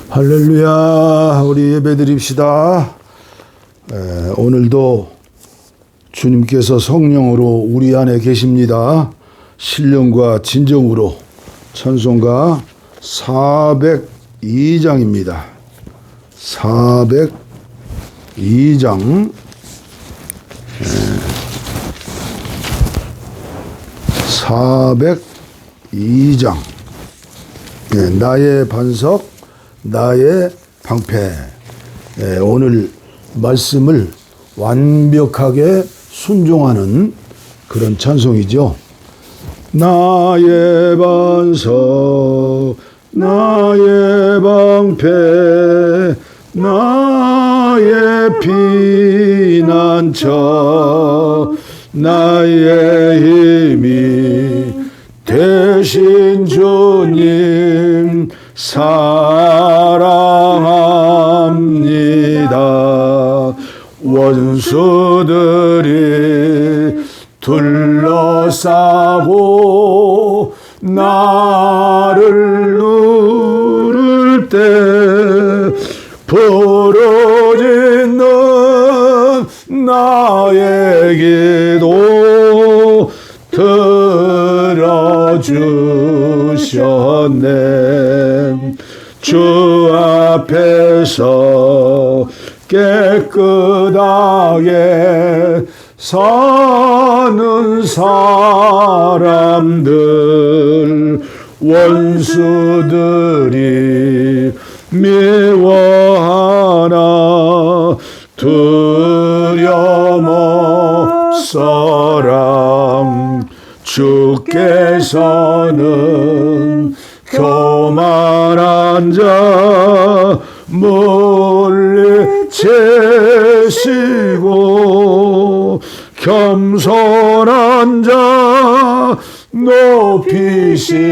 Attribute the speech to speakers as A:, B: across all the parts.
A: 할렐루야. 우리 예배드립시다. 오늘도 주님께서 성령으로 우리 안에 계십니다. 신령과 진정으로 찬송가 402장입니다. 402장 402장 나의 반석 나의 방패. 오늘 말씀을 완벽하게 순종하는 그런 찬송이죠. 나의 반석 나의 방패 나의 피난처 나의 힘이 되신 주님 사랑합니다. 원수들이 둘러싸고 나를 누를 때 부르짖는 나의 기도 들어주셨네. 주 앞에서 깨끗하게 사는 사람들 원수들이 미워하나 두려움없어라. 주께서는 교만한 자 물리치시고 겸손한 자 높이시고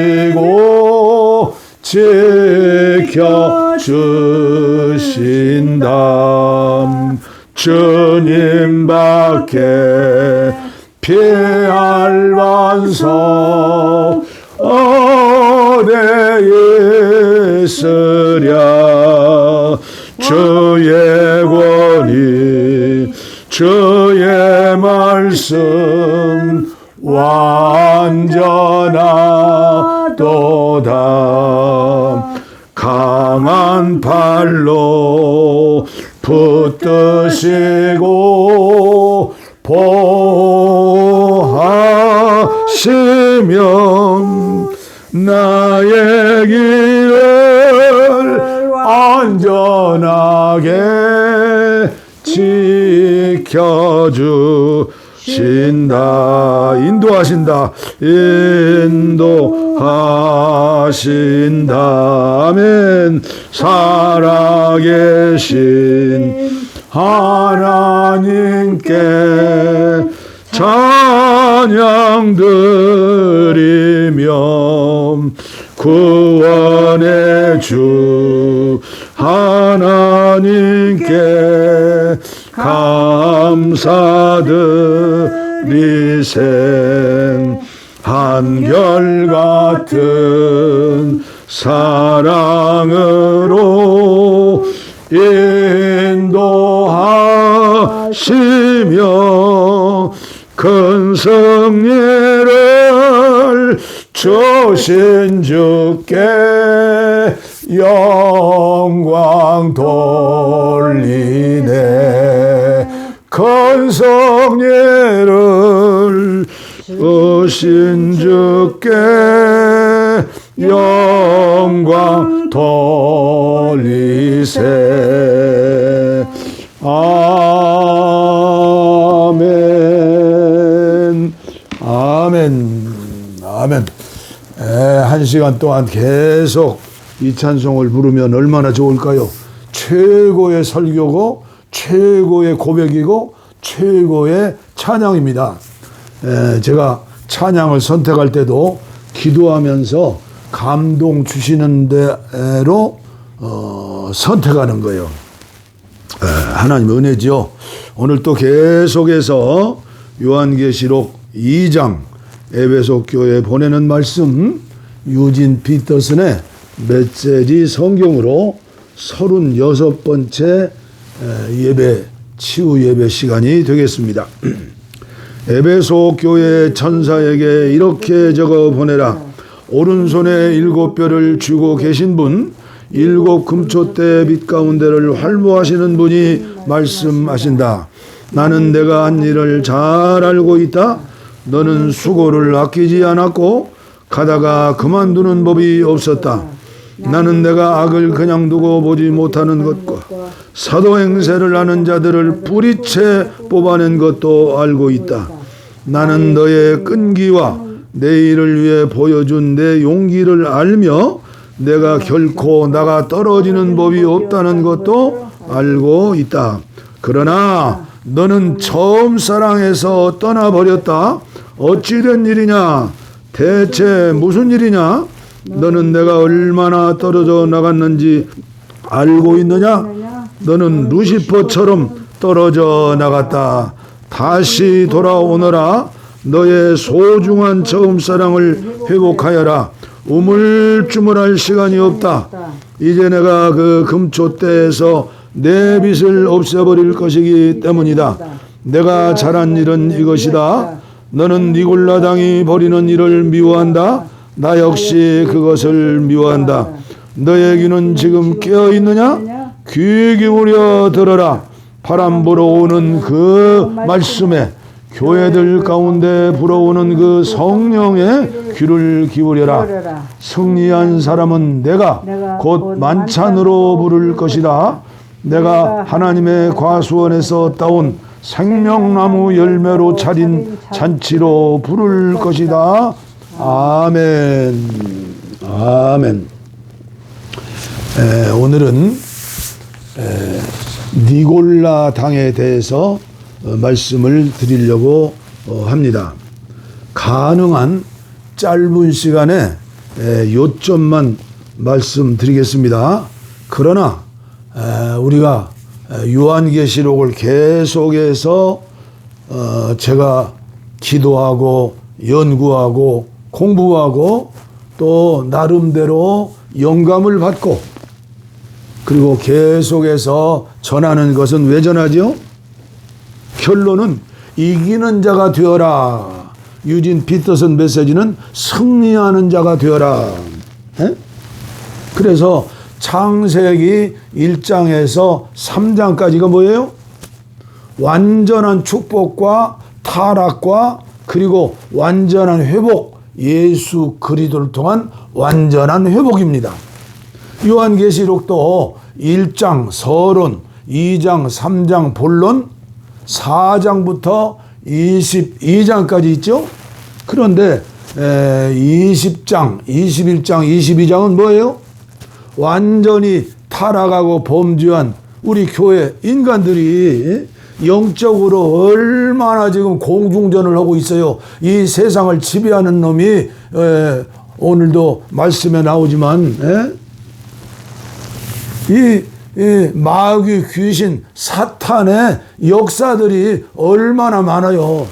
A: 지켜주신다. 주님밖에 피할 반석 어디 있으랴. 주의 권위 주의 말씀 완전하도다. 강한 팔로 붙드시고 보호하시면 나의 길을 안전하게 지켜주신다. 인도하신다. 인도하신다. 아멘. 살아계신 하나님께 찬양 드리며 구원의 주 하나님께 감사드리세. 한결같은 사랑으로 인도하시며 큰 승리를 주신 주께 영광 돌리네. 큰 승리를 주신 주께 영광 돌리세. 아멘. 아멘. 아멘. 한 시간 동안 계속 이 찬송을 부르면 얼마나 좋을까요? 최고의 설교고 최고의 고백이고 최고의 찬양입니다. 제가 찬양을 선택할 때도 기도하면서 감동 주시는 대로 선택하는 거예요. 하나님의 은혜지요. 오늘 또 계속해서 요한계시록 2장 에베소 교회에 보내는 말씀 유진 피터슨의 메시지 성경으로 36번째 예배, 치유 예배 시간이 되겠습니다. 에베소 교회 천사에게 이렇게 적어 보내라. 오른손에 7뼈를 쥐고 계신 분, 7 금초대 빛 가운데를 활보하시는 분이 말씀하신다. 나는 내가 한 일을 잘 알고 있다. 너는 수고를 아끼지 않았고 가다가 그만두는 법이 없었다. 나는 내가 악을 그냥 두고 보지 못하는 것과 사도 행세를 하는 자들을 뿌리채 뽑아낸 것도 알고 있다. 나는 너의 끈기와 내일을 위해 보여준 내 용기를 알며 내가 결코 나가 떨어지는 법이 없다는 것도 알고 있다. 그러나 너는 처음 사랑에서 떠나버렸다. 어찌 된 일이냐? 대체 무슨 일이냐? 너는 내가 얼마나 떨어져 나갔는지 알고 있느냐? 너는 루시퍼처럼 떨어져 나갔다. 다시 돌아오너라. 너의 소중한 처음 사랑을 회복하여라. 우물쭈물할 시간이 없다. 이제 내가 그 금초대에서 내 빛을 없애버릴 것이기 때문이다. 내가 잘한 일은 이것이다. 너는 니골라 당이 벌이는 일을 미워한다. 나 역시 그것을 미워한다. 너의 귀는 지금 깨어있느냐? 귀 기울여 들어라. 바람 불어오는 그 말씀에 교회들 가운데 불어오는 그 성령의 귀를 기울여라. 승리한 사람은 내가 곧 만찬으로 부를 것이다. 내가 하나님의 과수원에서 따온 생명나무 열매로 차린 잔치로 부를 것이다. 아멘. 아멘. 오늘은 니골라 당에 대해서 말씀을 드리려고 합니다. 가능한 짧은 시간에 요점만 말씀드리겠습니다. 그러나 우리가 요한계시록을 계속해서 제가 기도하고 연구하고 공부하고 또 나름대로 영감을 받고 그리고 계속해서 전하는 것은 왜 전하죠? 결론은 이기는 자가 되어라. 유진 피터슨 메시지는 승리하는 자가 되어라. 에? 그래서 창세기 1장에서 3장까지가 뭐예요? 완전한 축복과 타락과 그리고 완전한 회복, 예수 그리스도를 통한 완전한 회복입니다. 요한계시록도 1장 서론, 2장, 3장 본론, 4장부터 22장까지 있죠. 그런데 20장, 21장, 22장은 뭐예요? 완전히 타락하고 범죄한 우리 교회 인간들이 영적으로 얼마나 지금 공중전을 하고 있어요. 이 세상을 지배하는 놈이 오늘도 말씀에 나오지만 이 마귀 귀신 사탄의 역사들이 얼마나 많아요.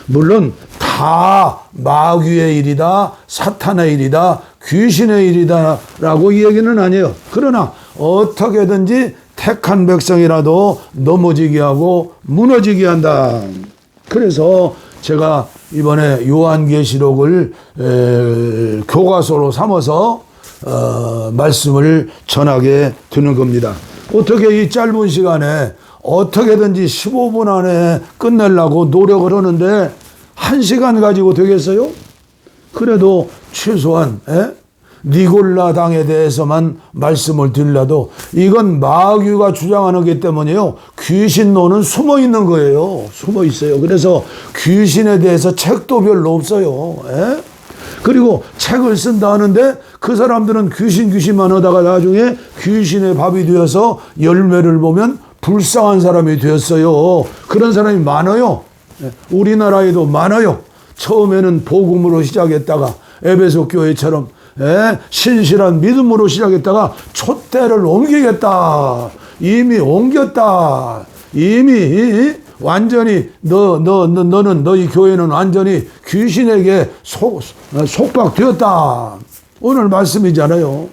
A: 물론 다 마귀의 일이다, 사탄의 일이다, 귀신의 일이다 라고 이 얘기는 아니에요. 그러나 어떻게든지 택한 백성이라도 넘어지게 하고 무너지게 한다. 그래서 제가 이번에 요한계시록을 교과서로 삼아서 말씀을 전하게 되는 겁니다. 어떻게 이 짧은 시간에 어떻게든지 15분 안에 끝내려고 노력을 하는데 1시간 가지고 되겠어요? 그래도 최소한 니골라 당에 대해서만 말씀을 드리려도 이건 마귀가 주장하는 것 때문에요. 귀신론은 숨어 있는 거예요. 숨어 있어요. 그래서 귀신에 대해서 책도 별로 없어요. 그리고 책을 쓴다 하는데 그 사람들은 귀신만 하다가 나중에 귀신의 밥이 되어서 열매를 보면 불쌍한 사람이 되었어요. 그런 사람이 많아요. 우리나라에도 많아요. 처음에는 복음으로 시작했다가 에베소 교회처럼 신실한 믿음으로 시작했다가 촛대를 옮기겠다. 이미 옮겼다. 이미 완전히 너는 너희 교회는 완전히 귀신에게 속박되었다. 오늘 말씀이잖아요.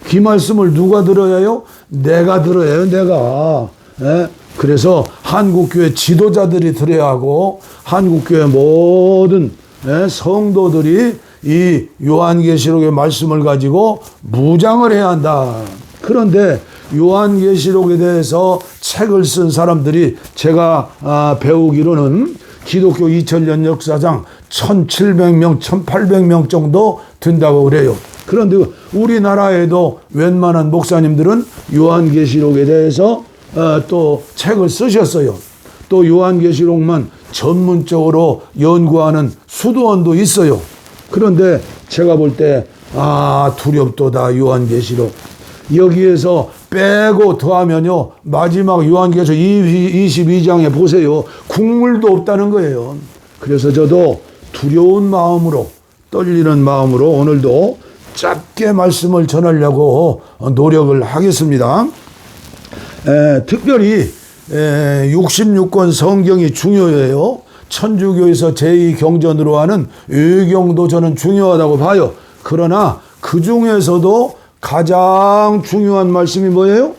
A: 그 말씀을 누가 들어야 해요? 내가 들어야 해요, 내가. 예? 그래서 한국교회 지도자들이 들어야 하고 한국교회 모든 성도들이 이 요한계시록의 말씀을 가지고 묵상을 해야 한다. 그런데 요한계시록에 대해서 책을 쓴 사람들이 제가 배우기로는 기독교 2000년 역사상 1700명, 1800명 정도 된다고 그래요. 그런데 우리나라에도 웬만한 목사님들은 요한계시록에 대해서 또 책을 쓰셨어요. 또 요한계시록만 전문적으로 연구하는 수도원도 있어요. 그런데 제가 볼 때 두렵도다 요한계시록. 여기에서 빼고 더하면요 마지막 요한계시록 22장에 보세요. 국물도 없다는 거예요. 그래서 저도 두려운 마음으로 떨리는 마음으로 오늘도 짧게 말씀을 전하려고 노력을 하겠습니다. 특별히 66권 성경이 중요해요. 천주교에서 제2경전으로 하는 유경도 저는 중요하다고 봐요. 그러나 그 중에서도 가장 중요한 말씀이 뭐예요?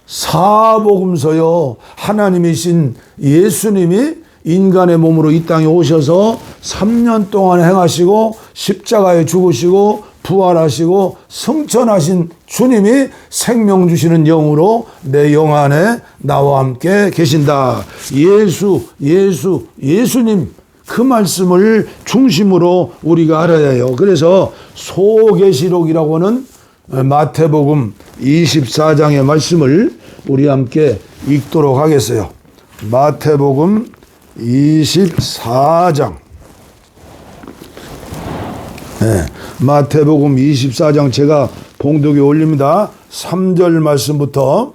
A: 사복음서요. 하나님이신 예수님이 인간의 몸으로 이 땅에 오셔서 3년 동안 행하시고 십자가에 죽으시고 부활하시고 승천하신 주님이 생명 주시는 영으로 내 영 안에 나와 함께 계신다. 예수님 그 말씀을 중심으로 우리가 알아야 해요. 그래서 소계시록이라고는 마태복음 24장의 말씀을 우리 함께 읽도록 하겠어요. 마태복음 24장. 마태복음 24장 제가 봉독에 올립니다. 3절 말씀부터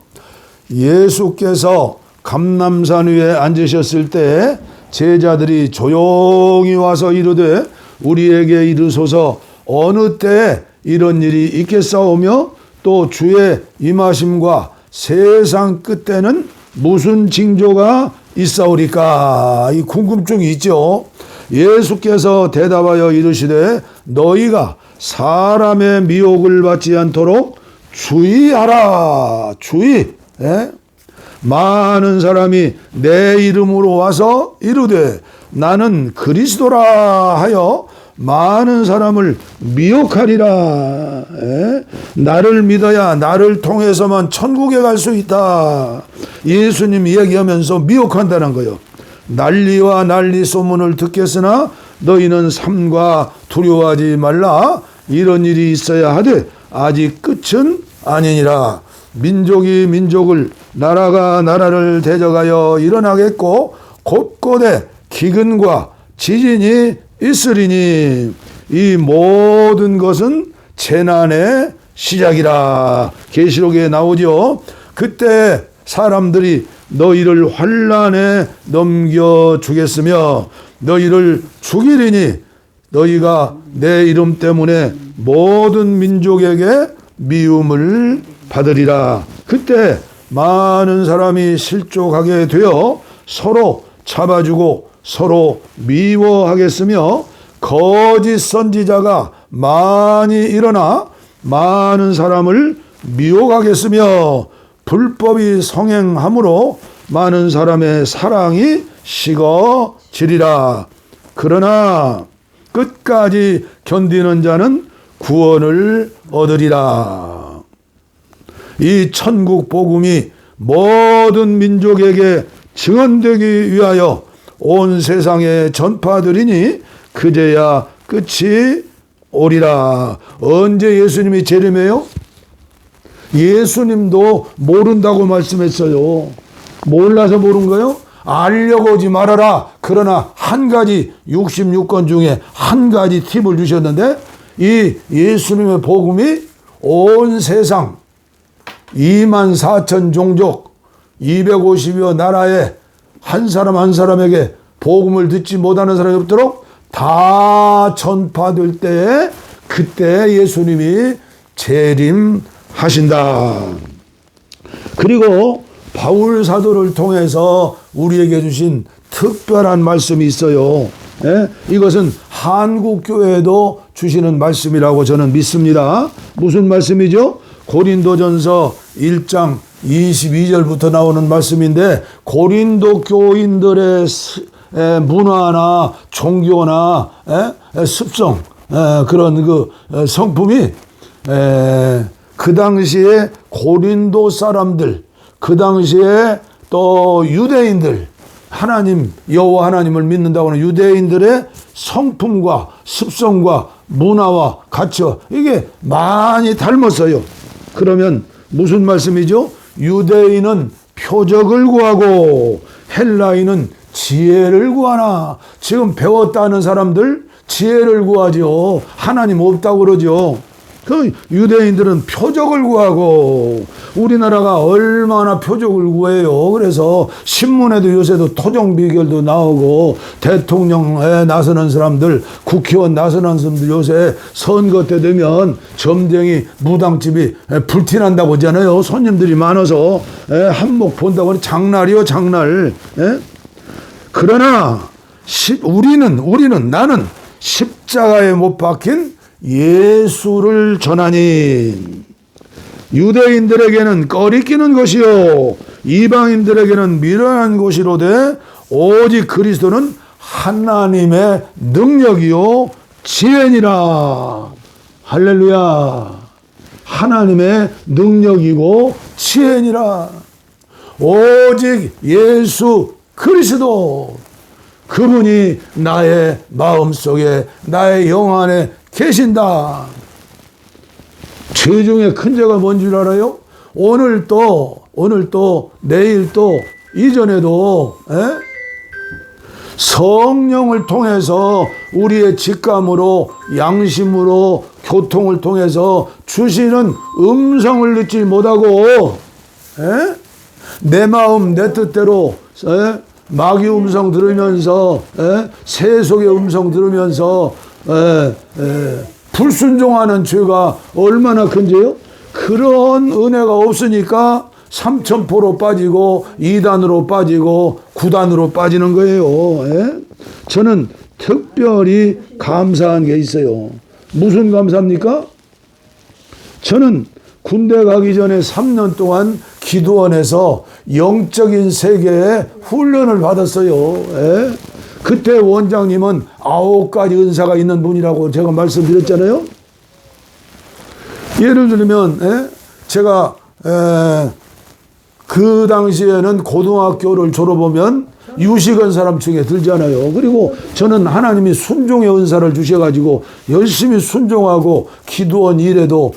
A: 예수께서 감람산 위에 앉으셨을 때 제자들이 조용히 와서 이르되 우리에게 이르소서 어느 때 이런 일이 있겠사오며 또 주의 임하심과 세상 끝에는 무슨 징조가 있사오리까? 이 궁금증이 있죠. 예수께서 대답하여 이르시되 너희가 사람의 미혹을 받지 않도록 주의하라. 주의. 많은 사람이 내 이름으로 와서 이르되 나는 그리스도라 하여 많은 사람을 미혹하리라. 나를 믿어야 나를 통해서만 천국에 갈 수 있다. 예수님 이야기하면서 미혹한다는 거예요. 난리와 난리 소문을 듣겠으나 너희는 삼가 두려워하지 말라. 이런 일이 있어야 하되 아직 끝은 아니니라. 민족이 민족을 나라가 나라를 대적하여 일어나겠고 곳곳에 기근과 지진이 있으리니 이 모든 것은 재난의 시작이라. 계시록에 나오죠. 그때 사람들이 너희를 환난에 넘겨주겠으며 너희를 죽이리니 너희가 내 이름 때문에 모든 민족에게 미움을 받으리라. 그때 많은 사람이 실족하게 되어 서로 잡아주고 서로 미워하겠으며 거짓 선지자가 많이 일어나 많은 사람을 미혹하겠으며 불법이 성행함으로 많은 사람의 사랑이 식어지리라. 그러나 끝까지 견디는 자는 구원을 얻으리라. 이 천국 복음이 모든 민족에게 증언되기 위하여 온 세상에 전파되리니 그제야 끝이 오리라. 언제 예수님이 재림해요? 예수님도 모른다고 말씀했어요. 몰라서 모른 거요? 알려고 오지 말아라. 그러나 한 가지 66권 중에 한 가지 팁을 주셨는데 이 예수님의 복음이 온 세상 24,000 종족 250여 나라에 한 사람 한 사람에게 복음을 듣지 못하는 사람이 없도록 다 전파될 때에 그때 예수님이 재림하신다. 그리고 바울 사도를 통해서 우리에게 주신 특별한 말씀이 있어요. 이것은 한국교회에도 주시는 말씀이라고 저는 믿습니다. 무슨 말씀이죠? 고린도전서 1장 22절부터 나오는 말씀인데, 고린도 교인들의 문화나 종교나 습성, 그런 그 성품이 그 당시에 고린도 사람들, 그 당시에 또 유대인들, 하나님, 여호와 하나님을 믿는다고 하는 유대인들의 성품과 습성과 문화와 가치, 이게 많이 닮았어요. 그러면 무슨 말씀이죠? 유대인은 표적을 구하고 헬라인은 지혜를 구하나. 지금 배웠다는 사람들 지혜를 구하죠. 하나님 없다고 그러죠. 그 유대인들은 표적을 구하고, 우리나라가 얼마나 표적을 구해요. 그래서 신문에도 요새도 토종 비결도 나오고, 대통령에 나서는 사람들, 국회의원 나서는 사람들 요새 선거 때 되면 점쟁이 무당집이 불티난다고 하잖아요. 손님들이 많아서 한몫 본다고 하니 장날이요, 장날. 그러나 우리는 나는 십자가에 못 박힌 예수를 전하니, 유대인들에게는 꺼리끼는 것이요 이방인들에게는 미련한 것이로되 오직 그리스도는 하나님의 능력이요 지혜니라. 할렐루야. 하나님의 능력이고 지혜니라. 오직 예수 그리스도, 그분이 나의 마음속에, 나의 영 안에 계신다. 죄 중에 큰 죄가 뭔 줄 알아요? 오늘 또 내일 또 이전에도 성령을 통해서 우리의 직감으로, 양심으로, 교통을 통해서 주시는 음성을 듣지 못하고 내 마음 내 뜻대로 마귀 음성 들으면서, 세속의 음성 들으면서 불순종하는 죄가 얼마나 큰 죄요? 그런 은혜가 없으니까 삼천포로 빠지고 2단으로 빠지고 9단으로 빠지는 거예요. 저는 특별히 감사한 게 있어요. 무슨 감사입니까? 저는 군대 가기 전에 3년 동안 기도원에서 영적인 세계에 훈련을 받았어요. 그때 원장님은 9가지 은사가 있는 분이라고 제가 말씀드렸잖아요. 예를 들면 제가 그 당시에는 고등학교를 졸업하면 유식한 사람 중에 들잖아요. 그리고 저는 하나님이 순종의 은사를 주셔가지고 열심히 순종하고, 기도원 일에도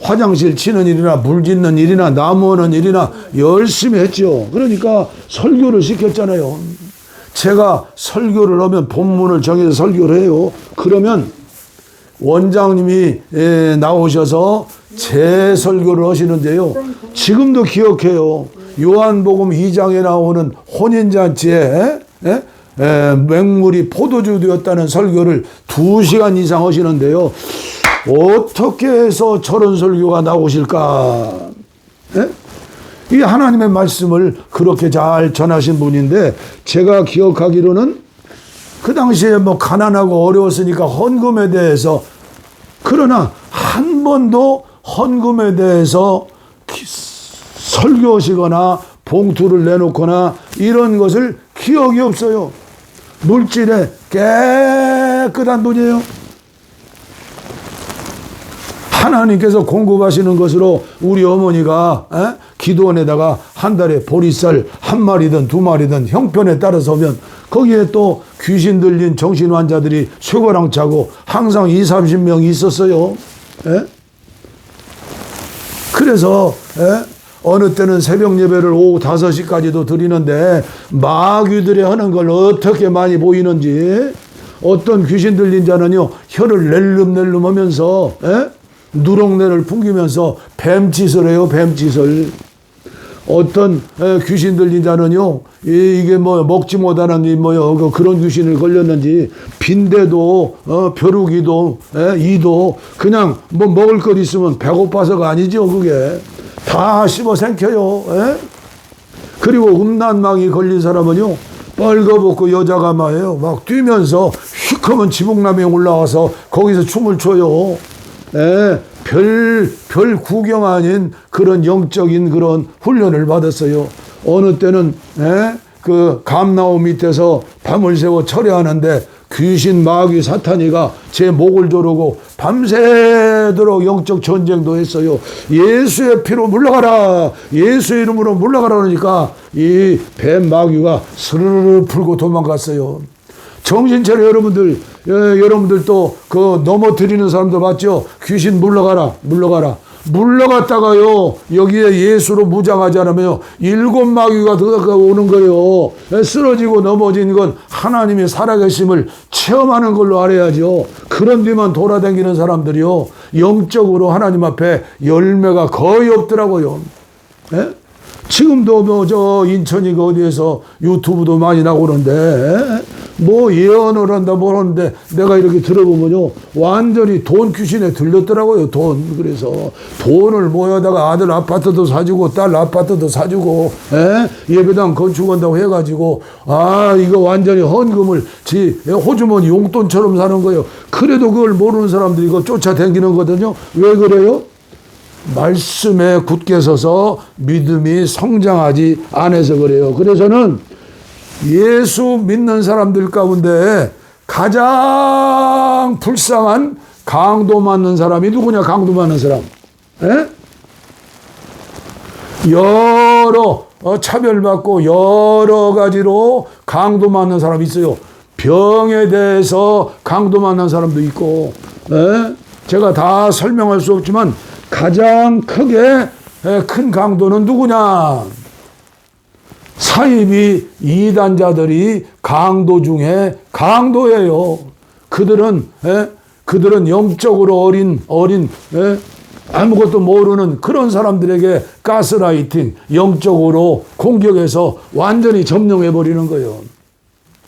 A: 화장실 치는 일이나 물 짓는 일이나 나무 하는 일이나 열심히 했죠. 그러니까 설교를 시켰잖아요. 제가 설교를 하면 본문을 정해서 설교를 해요. 그러면 원장님이 나오셔서 제 설교를 하시는데요. 지금도 기억해요. 요한복음 2장에 나오는 혼인잔치에 맹물이 포도주 되었다는 설교를 2시간 이상 하시는데요. 어떻게 해서 저런 설교가 나오실까? 이 하나님의 말씀을 그렇게 잘 전하신 분인데, 제가 기억하기로는 그 당시에 뭐 가난하고 어려웠으니까 헌금에 대해서, 그러나 한 번도 헌금에 대해서 설교하시거나 봉투를 내놓거나 이런 것을 기억이 없어요. 물질에 깨끗한 분이에요. 하나님께서 공급하시는 것으로 우리 어머니가 기도원에다가 한 달에 보리쌀 1마리든 2마리든 형편에 따라서 오면 거기에 또 귀신 들린 정신 환자들이 쇠고랑 차고 항상 20-30명이 있었어요. 그래서 어느 때는 새벽 예배를 오후 5시까지도 드리는데, 마귀들이 하는 걸 어떻게 많이 보이는지, 어떤 귀신 들린 자는요 혀를 낼름낼름 하면서 누렁내를 풍기면서 뱀짓을 해요. 뱀짓을. 어떤 귀신 들린 자는요, 이게 뭐 먹지 못하는 그런 귀신을 걸렸는지 빈대도 벼룩이도 이도 그냥 뭐 먹을 것 있으면 배고파서가 아니죠. 그게 다 씹어 생겨요. 그리고 음란망이 걸린 사람은요, 빨가벗고 여자가 막 뛰면서 시커먼 지붕나무에 올라와서 거기서 춤을 춰요. 별 구경 아닌 그런 영적인 그런 훈련을 받았어요. 어느 때는 그 감나무 밑에서 밤을 새워 철회하는데 귀신 마귀 사탄이가 제 목을 조르고 밤새도록 영적 전쟁도 했어요. 예수의 피로 물러가라, 예수의 이름으로 물러가라 그러니까 이 뱀 마귀가 스르르 풀고 도망갔어요. 정신 차려 여러분들. 여러분들 또 그 넘어뜨리는 사람도 봤죠? 귀신 물러가라, 물러가라. 물러갔다가요, 여기에 예수로 무장하지 않으면 7 마귀가 들어오는 거예요. 쓰러지고 넘어진 건 하나님의 살아계심을 체험하는 걸로 알아야죠. 그런 뒤만 돌아다니는 사람들이요, 영적으로 하나님 앞에 열매가 거의 없더라고요. 지금도 뭐 저 인천이 그 어디에서 유튜브도 많이 나오고 그러는데 뭐 예언을 한다 뭘 하는데 내가 이렇게 들어보면요, 완전히 돈 귀신에 들렸더라고요. 돈. 그래서 돈을 모여다가 아들 아파트도 사주고 딸 아파트도 사주고 예배당 건축한다고 해가지고 이거 완전히 헌금을 호주머니 용돈처럼 사는 거예요. 그래도 그걸 모르는 사람들이 이거 쫓아다니는 거거든요. 왜 그래요? 말씀에 굳게 서서 믿음이 성장하지 않아서 그래요. 그래서는 예수 믿는 사람들 가운데 가장 불쌍한 강도 맞는 사람이 누구냐? 강도 맞는 사람. 여러 차별받고 여러 가지로 강도 맞는 사람이 있어요. 병에 대해서 강도 맞는 사람도 있고, 제가 다 설명할 수 없지만 가장 크게 큰 강도는 누구냐? 사이비 이단자들이 강도 중에 강도예요. 그들은 영적으로 어린 아무것도 모르는 그런 사람들에게 가스라이팅, 영적으로 공격해서 완전히 점령해 버리는 거예요.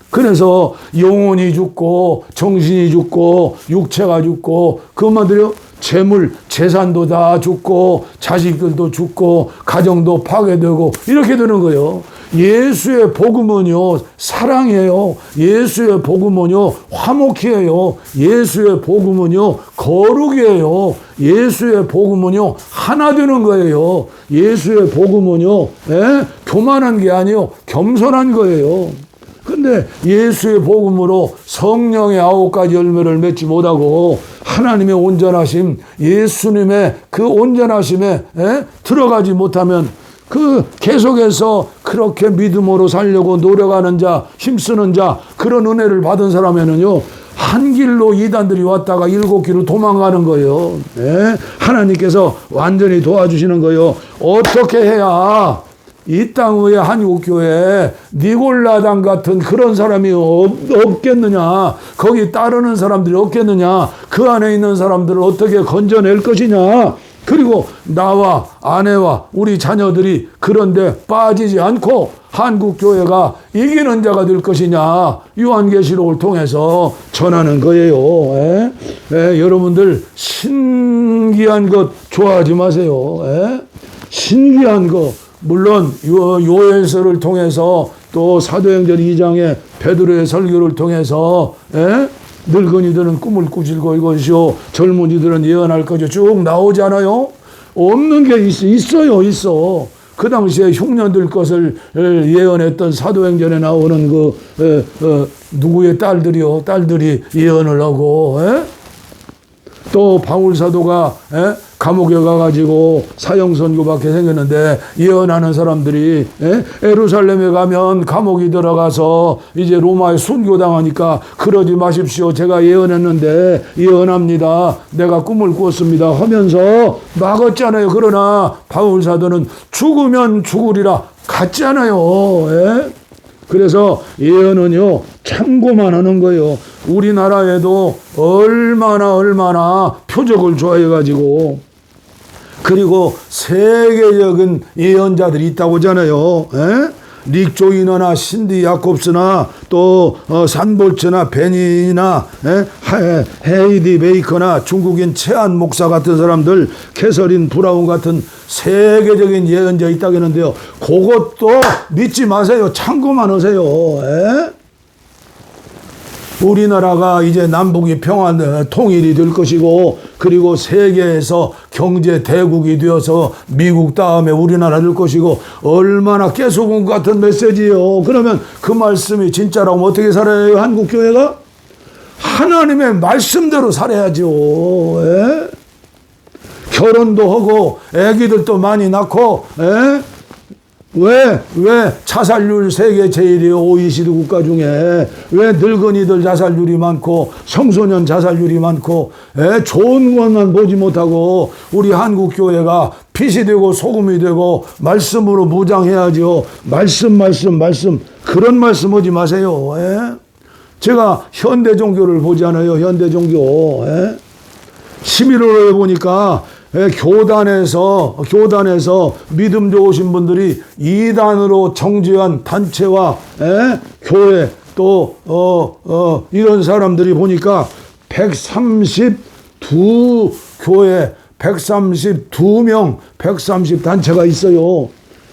A: 그래서 영혼이 죽고 정신이 죽고 육체가 죽고 그것만들요, 재물, 재산도 다 죽고 자식들도 죽고 가정도 파괴되고 이렇게 되는 거예요. 예수의 복음은요, 사랑이에요. 예수의 복음은요, 화목이에요. 예수의 복음은요, 거룩이에요. 예수의 복음은요, 하나 되는 거예요. 예수의 복음은요, 교만한 게 아니에요. 겸손한 거예요. 근데 예수의 복음으로 성령의 9가지 열매를 맺지 못하고 하나님의 온전하심, 예수님의 그 온전하심에 들어가지 못하면 그 계속해서 그렇게 믿음으로 살려고 노력하는 자, 힘쓰는 자, 그런 은혜를 받은 사람에는요, 한 길로 이단들이 왔다가 7길로 도망가는 거예요. 하나님께서 완전히 도와주시는 거예요. 어떻게 해야 이 땅 위에 한국교회에 니골라당 같은 그런 사람이 없겠느냐, 거기 따르는 사람들이 없겠느냐, 그 안에 있는 사람들을 어떻게 건져낼 것이냐, 그리고 나와 아내와 우리 자녀들이 그런데 빠지지 않고 한국교회가 이기는 자가 될 것이냐, 요한계시록을 통해서 전하는 거예요. 여러분들 신기한 것 좋아하지 마세요. 신기한 것, 물론 요엘서를 통해서 또 사도행전 2장의 베드로의 설교를 통해서 늙은이들은 꿈을 꾸실고 이것이요 젊은이들은 예언할 것이요 쭉 나오잖아요. 없는 게 있어요. 그 당시에 흉년들 것을 예언했던 사도행전에 나오는 누구의 딸들이 예언을 하고, 또 바울 사도가 감옥에 가가지고 사형선고받게 생겼는데 예언하는 사람들이 예루살렘에 가면 감옥이 들어가서 이제 로마에 순교당하니까 그러지 마십시오. 제가 예언했는데 예언합니다. 내가 꿈을 꾸었습니다 하면서 막았잖아요. 그러나 바울 사도는 죽으면 죽으리라 갔잖아요. 그래서 예언은요, 참고만 하는 거예요. 우리나라에도 얼마나 표적을 좋아해가지고, 그리고 세계적인 예언자들이 있다고 하잖아요. 릭 조이너나 신디 야콥스나 또 산볼츠나 베니나 헤이디 베이커나 중국인 채안 목사 같은 사람들, 캐서린 브라운 같은 세계적인 예언자 있다고 했는데요, 그것도 믿지 마세요. 참고만 하세요. 우리나라가 이제 남북이 평화 통일이 될 것이고, 그리고 세계에서 경제 대국이 되어서 미국 다음에 우리나라 될 것이고, 얼마나 깨소금 같은 메시지요. 그러면 그 말씀이 진짜라면 어떻게 살아야 해요? 한국교회가? 하나님의 말씀대로 살아야죠. 예? 결혼도 하고 애기들도 많이 낳고, 예? 왜 자살률 세계 제일이에요? OECD 국가 중에. 왜 늙은이들 자살률이 많고 청소년 자살률이 많고, 좋은 것만 보지 못하고 우리 한국교회가 빛이 되고 소금이 되고 말씀으로 무장해야죠. 말씀. 그런 말씀 하지 마세요. 제가 현대 종교를 보잖아요. 현대 종교. 11월에 보니까 교단에서 믿음 좋으신 분들이 이단으로 정죄한 단체와 교회 또 이런 사람들이 보니까 132교회 132명 130단체가 있어요.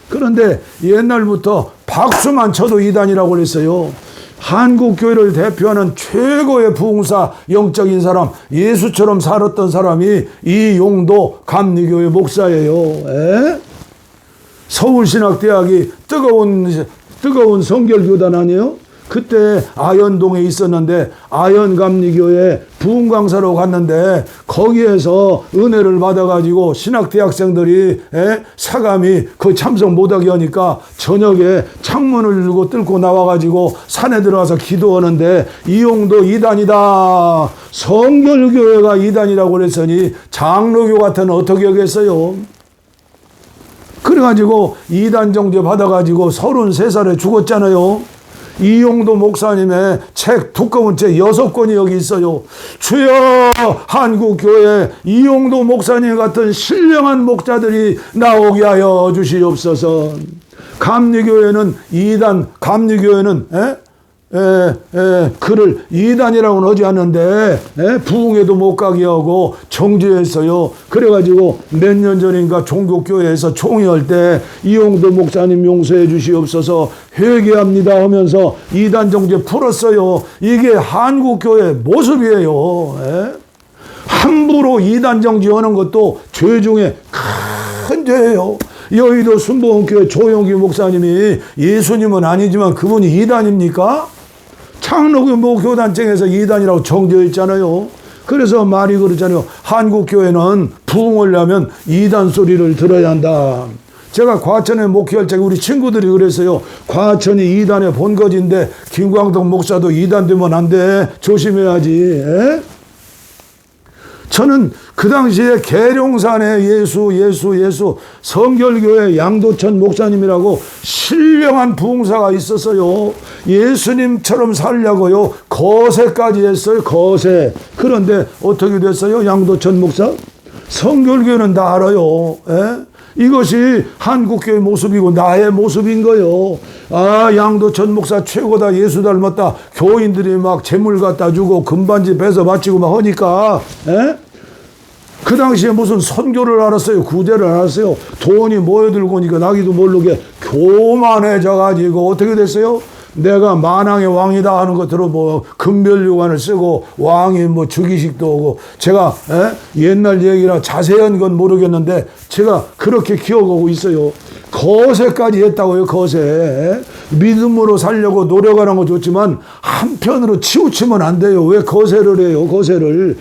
A: 그런데 옛날부터 박수만 쳐도 이단이라고 그랬어요. 한국교회를 대표하는 최고의 부흥사 영적인 사람, 예수처럼 살았던 사람이 이용도 감리교회 목사예요. 서울신학대학이 뜨거운 성결교단 아니에요? 그때 아현동에 있었는데 아현감리교회 부흥강사로 갔는데 거기에서 은혜를 받아가지고 신학대학생들이 사감이 그 참석 못하게 하니까 저녁에 창문을 열고 뚫고 나와가지고 산에 들어가서 기도하는데 이용도 이단이다. 성결교회가 이단이라고 그랬으니 장로교 같은 어떻게 하겠어요? 그래가지고 이단 정죄 받아가지고 33살에 죽었잖아요. 이용도 목사님의 책 두꺼운 책 6권이 여기 있어요. 주여, 한국교회 이용도 목사님 같은 신령한 목자들이 나오게 하여 주시옵소서. 감리교회는 그를 이단이라고는 하지 않는데 부흥회도 못 가게 하고 정죄했어요. 그래가지고 몇 년 전인가 종교교회에서 총회할 때 이용도 목사님 용서해 주시옵소서 회개합니다 하면서 이단 정죄 풀었어요. 이게 한국교회 모습이에요. 함부로 이단 정죄하는 것도 죄 중에 큰 죄예요. 여의도 순복음교회 조용기 목사님이 예수님은 아니지만 그분이 이단입니까? 창로교 교단청에서 이단이라고 정죄했잖아요. 그래서 말이 그렇잖아요. 한국교회는 부흥하려면 이단 소리를 들어야 한다. 제가 과천에 목회할 때 우리 친구들이 그랬어요. 과천이 이단의 본거지인데 김광덕 목사도 이단 되면 안 돼. 조심해야지. 저는 그 당시에 계룡산에 예수 성결교회 양도천 목사님이라고 신령한 부흥사가 있었어요. 예수님처럼 살려고요. 거세까지 했어요. 거세. 그런데 어떻게 됐어요? 양도천 목사? 성결교회는 다 알아요. 이것이 한국교회 모습이고 나의 모습인 거요. 아, 양도천 목사 최고다. 예수 닮았다. 교인들이 막 재물 갖다 주고 금반지 배서 바치고 막 하니까 그 당시에 무슨 선교를 알았어요? 구제를 알았어요? 돈이 모여들고 오니까 나기도 모르게 교만해져가지고 어떻게 됐어요? 내가 만왕의 왕이다 하는 거 들어보고 금별유관을 쓰고 왕이 뭐 주기식도 오고 제가 옛날 얘기라 자세한 건 모르겠는데 제가 그렇게 기억하고 있어요. 거세까지 했다고요. 거세. 믿음으로 살려고 노력하는 거 좋지만 한편으로 치우치면 안 돼요. 왜 거세를 해요? 거세를.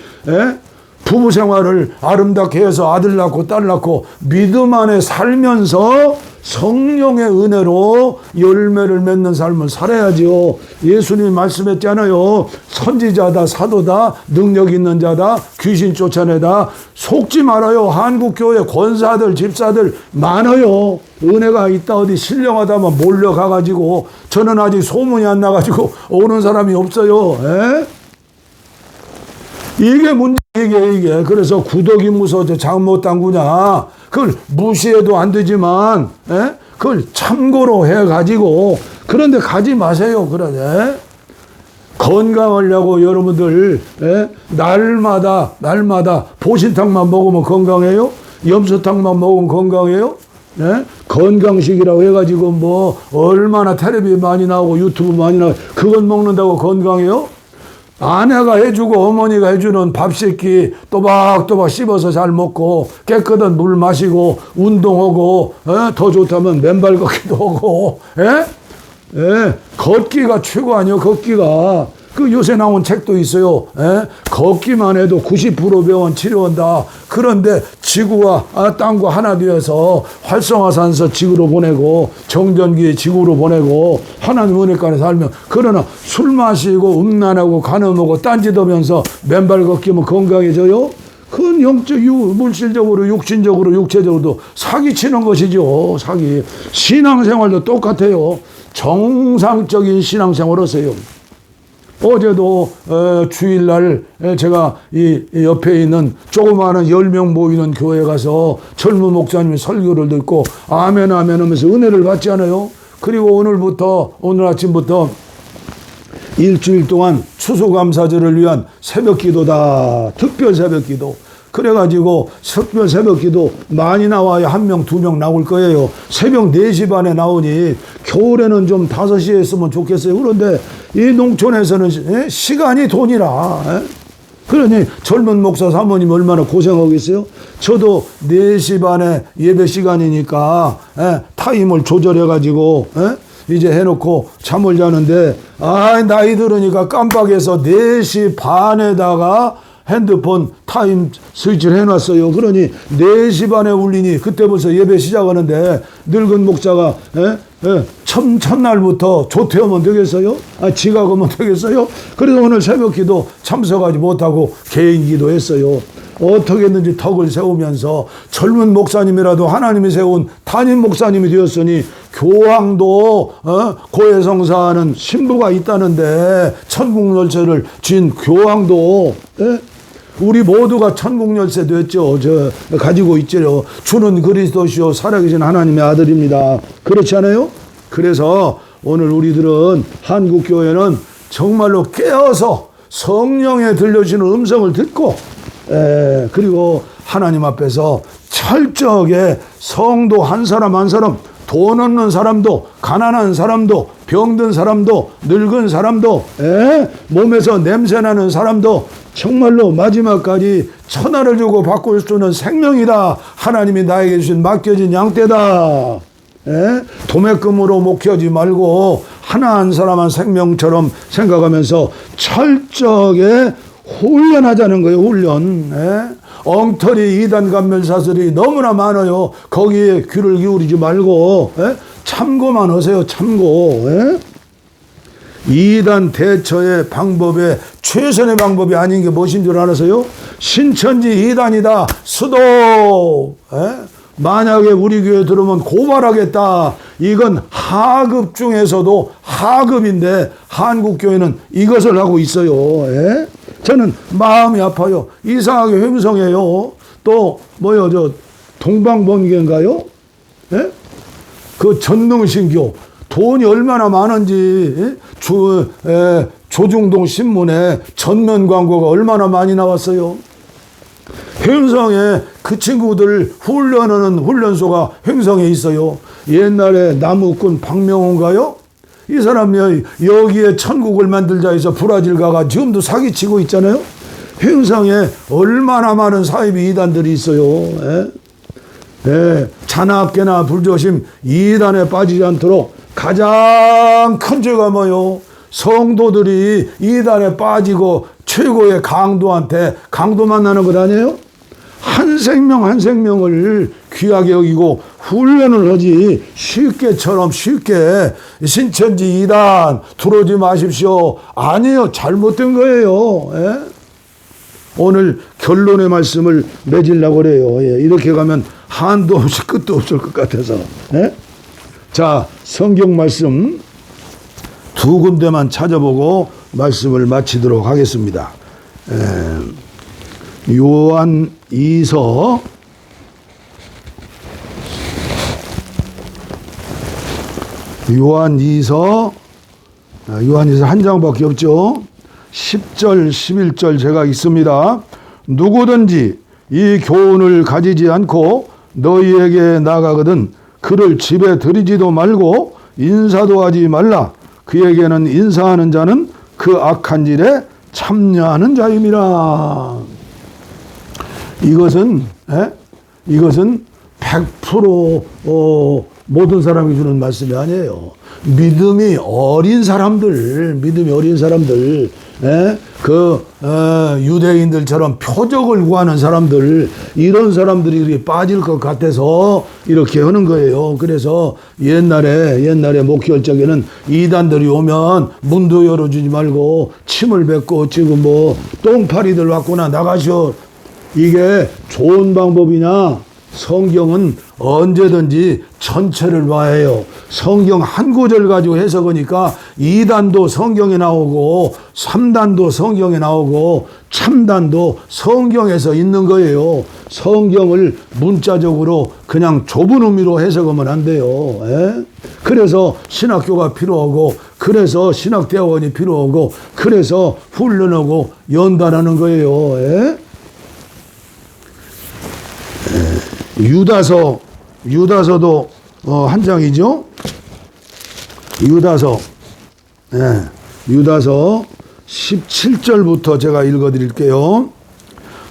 A: 부부 생활을 아름답게 해서 아들 낳고 딸 낳고 믿음 안에 살면서 성령의 은혜로 열매를 맺는 삶을 살아야지요. 예수님이 말씀했잖아요. 선지자다, 사도다, 능력 있는 자다, 귀신 쫓아내다. 속지 말아요. 한국교회 권사들, 집사들 많아요. 은혜가 있다 어디 신령하다만 몰려가가지고 저는 아직 소문이 안 나가지고 오는 사람이 없어요. 이게 문제, 이게. 그래서 구덕이 무서워서 잘못 당구냐. 그걸 무시해도 안 되지만, 그걸 참고로 해가지고, 그런데 가지 마세요. 그러네. 건강하려고 여러분들, 날마다 보신탕만 먹으면 건강해요? 염소탕만 먹으면 건강해요? 건강식이라고 해가지고 뭐, 얼마나 텔레비 많이 나오고 유튜브 많이 나오고, 그건 먹는다고 건강해요? 아내가 해주고 어머니가 해주는 밥 식기 또박또박 씹어서 잘 먹고 깨끗한 물 마시고 운동하고 더 좋다면 맨발 걷기도 하고 걷기가 최고 아니요. 걷기가 그 요새 나온 책도 있어요. 걷기만 해도 90% 병원 치료한다. 그런데 지구와 땅과 하나 되어서 활성화산소 지구로 보내고 정전기 지구로 보내고 하나님 은혜가에 살면, 그러나 술 마시고 음란하고 간음하고 딴짓하면서 맨발 걷기면 건강해져요? 그건 영적, 물질적으로, 육신적으로, 육체적으로도 사기치는 것이죠. 사기. 신앙생활도 똑같아요. 정상적인 신앙생활 하세요. 어제도 주일날 제가 이 옆에 있는 조그마한 10명 모이는 교회에 가서 젊은 목사님이 설교를 듣고 아멘 아멘 하면서 은혜를 받지 않아요? 그리고 오늘 아침부터 일주일 동안 추수감사절을 위한 새벽기도다. 특별 새벽기도. 그래가지고 특별 새벽기도 많이 나와야 1명, 2명 나올 거예요. 새벽 4시 반에 나오니 겨울에는 좀 5시에 했으면 좋겠어요. 그런데 이 농촌에서는 시간이 돈이라. 그러니 젊은 목사 사모님 얼마나 고생하겠어요? 저도 4시 반에 예배 시간이니까 타임을 조절해가지고 이제 해놓고 잠을 자는데 나이 들으니까 깜빡해서 4시 반에다가 핸드폰 타임 스위치를 해놨어요. 그러니 4시 반에 울리니 그때 벌써 예배 시작하는데 늙은 목사가 첫날부터 조퇴하면 되겠어요? 지각하면 되겠어요? 그래서 오늘 새벽기도 참석하지 못하고 개인기도 했어요. 어떻게 했는지 덕을 세우면서 젊은 목사님이라도 하나님이 세운 담임 목사님이 되었으니, 교황도 고해성사하는 신부가 있다는데 천국 열쇠를 쥔 교황도 우리 모두가 천국 열쇠 됐죠. 가지고 있죠. 주는 그리스도시요 살아계신 하나님의 아들입니다. 그렇지 않아요? 그래서 오늘 우리들은 한국교회는 정말로 깨어서 성령에 들려주는 음성을 듣고 그리고 하나님 앞에서 철저하게 성도 한 사람 한 사람, 돈 없는 사람도, 가난한 사람도, 병든 사람도, 늙은 사람도, 몸에서 냄새나는 사람도 정말로 마지막까지 천하를 주고 바꿀 수 있는 생명이다. 하나님이 나에게 주신 맡겨진 양떼다. 도매금으로 목회하지 말고 하나 한 사람 한 생명처럼 생각하면서 철저하게 훈련하자는 거예요. 훈련. 엉터리 이단 감멸사설이 너무나 많아요. 거기에 귀를 기울이지 말고 참고만 하세요. 참고. 이단 대처의 방법에 최선의 방법이 아닌 게 무엇인 줄 알아서요? 신천지 이단이다. 수도. 만약에 우리 교회 들어오면 고발하겠다. 이건 하급 중에서도 하급인데 한국교회는 이것을 하고 있어요. 저는 마음이 아파요. 이상하게 횡성해요. 또 동방번개인가요? 그 전능신교 돈이 얼마나 많은지 조중동 신문에 전면 광고가 얼마나 많이 나왔어요. 횡성에 그 친구들 훈련하는 훈련소가 횡성에 있어요. 옛날에 나무꾼 박명호인가요? 이 사람이 여기에 천국을 만들자 해서 브라질 가가 지금도 사기치고 있잖아요. 횡성에 얼마나 많은 사이비 이단들이 있어요. 잔악계나 불조심 이단에 빠지지 않도록 가장 큰 죄가 뭐요? 성도들이 이단에 빠지고 최고의 강도 만나는 것 아니에요? 한 생명 한 생명을 귀하게 여기고 훈련을 하지 쉽게 신천지 이단 들어오지 마십시오. 아니에요. 잘못된 거예요. 오늘 결론의 말씀을 맺으려고 그래요. 이렇게 가면 한도 없이 끝도 없을 것 같아서. 자, 성경 말씀 2군데만 찾아보고 말씀을 마치도록 하겠습니다. 요한 2서 2서 한 장밖에 없죠. 10절 11절 제가 읽습니다. 누구든지 이 교훈을 가지지 않고 너희에게 나가거든 그를 집에 들이지도 말고 인사도 하지 말라. 그에게는 인사하는 자는 그 악한 일에 참여하는 자임이라. 이것은 100% 모든 사람이 주는 말씀이 아니에요. 믿음이 어린 사람들, 유대인들처럼 표적을 구하는 사람들, 이런 사람들이 이렇게 빠질 것 같아서 이렇게 하는 거예요. 그래서 옛날에 목회할 적에는 이단들이 오면 문도 열어주지 말고 침을 뱉고 지금 똥파리들 왔구나 나가시오. 이게 좋은 방법이냐? 성경은 언제든지 전체를 봐야 해요. 성경 한 구절 가지고 해석하니까 2단도 성경에 나오고 3단도 성경에 나오고 참단도 성경에서 있는 거예요. 성경을 문자적으로 그냥 좁은 의미로 해석하면 안 돼요. 그래서 신학교가 필요하고, 그래서 신학대학원이 필요하고, 그래서 훈련하고 연단하는 거예요. 유다서도 한 장이죠. 유다서 17절부터 제가 읽어드릴게요.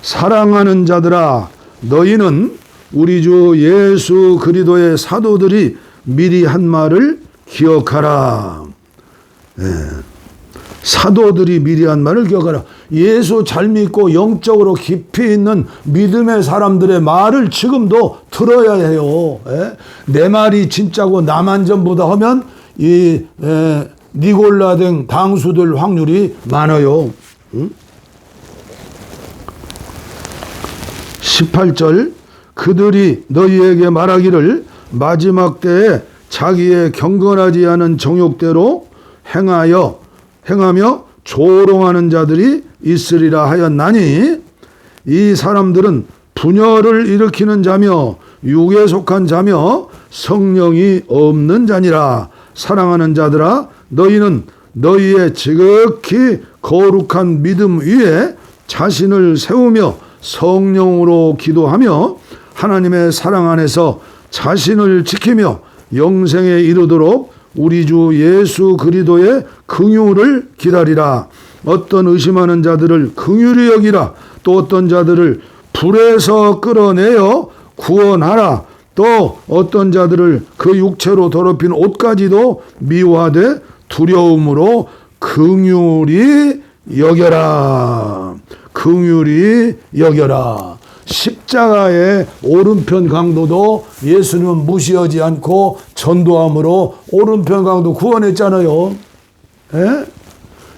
A: 사랑하는 자들아, 너희는 우리 주 예수 그리스도의 사도들이 미리 한 말을 기억하라. 사도들이 미리 한 말을 기억하라. 예수 잘 믿고 영적으로 깊이 있는 믿음의 사람들의 말을 지금도 들어야 해요. 내 말이 진짜고 나만 전부다 하면 이 니골라등 당수들 확률이 많아요. 18절 그들이 너희에게 말하기를 마지막 때에 자기의 경건하지 않은 정욕대로 행하며 조롱하는 자들이 있으리라 하였나니, 이 사람들은 분열을 일으키는 자며 육에 속한 자며 성령이 없는 자니라. 사랑하는 자들아, 너희는 너희의 지극히 거룩한 믿음 위에 자신을 세우며 성령으로 기도하며 하나님의 사랑 안에서 자신을 지키며 영생에 이르도록 우리 주 예수 그리스도의 긍휼을 기다리라. 어떤 의심하는 자들을 긍휼히 여기라. 또 어떤 자들을 불에서 끌어내어 구원하라. 또 어떤 자들을 그 육체로 더럽힌 옷까지도 미워하되 두려움으로 긍휼히 여겨라. 긍휼히 여겨라. 십자가의 오른편 강도도 예수님은 무시하지 않고 전도함으로 오른편 강도 구원했잖아요.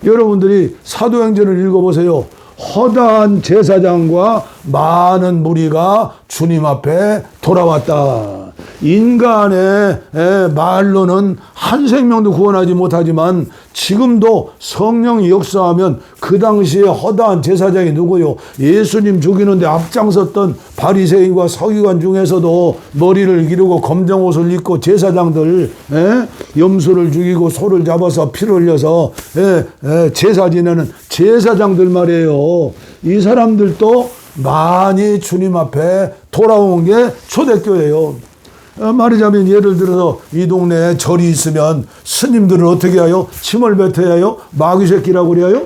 A: 여러분들이 사도행전을 읽어보세요. 허다한 제사장과 많은 무리가 주님 앞에 돌아왔다. 인간의 말로는 한 생명도 구원하지 못하지만 지금도 성령이 역사하면 그 당시에 허다한 제사장이 누구요? 예수님 죽이는데 앞장섰던 바리새인과 서기관 중에서도 머리를 기르고 검정 옷을 입고 제사장들, 염소를 죽이고 소를 잡아서 피를 흘려서 제사 지내는 제사장들 말이에요. 이 사람들도 많이 주님 앞에 돌아온 게 초대교회예요. 말하자면 예를 들어서 이 동네에 절이 있으면 스님들은 어떻게 해요? 침을 뱉어야 해요? 마귀 새끼라고 그래요?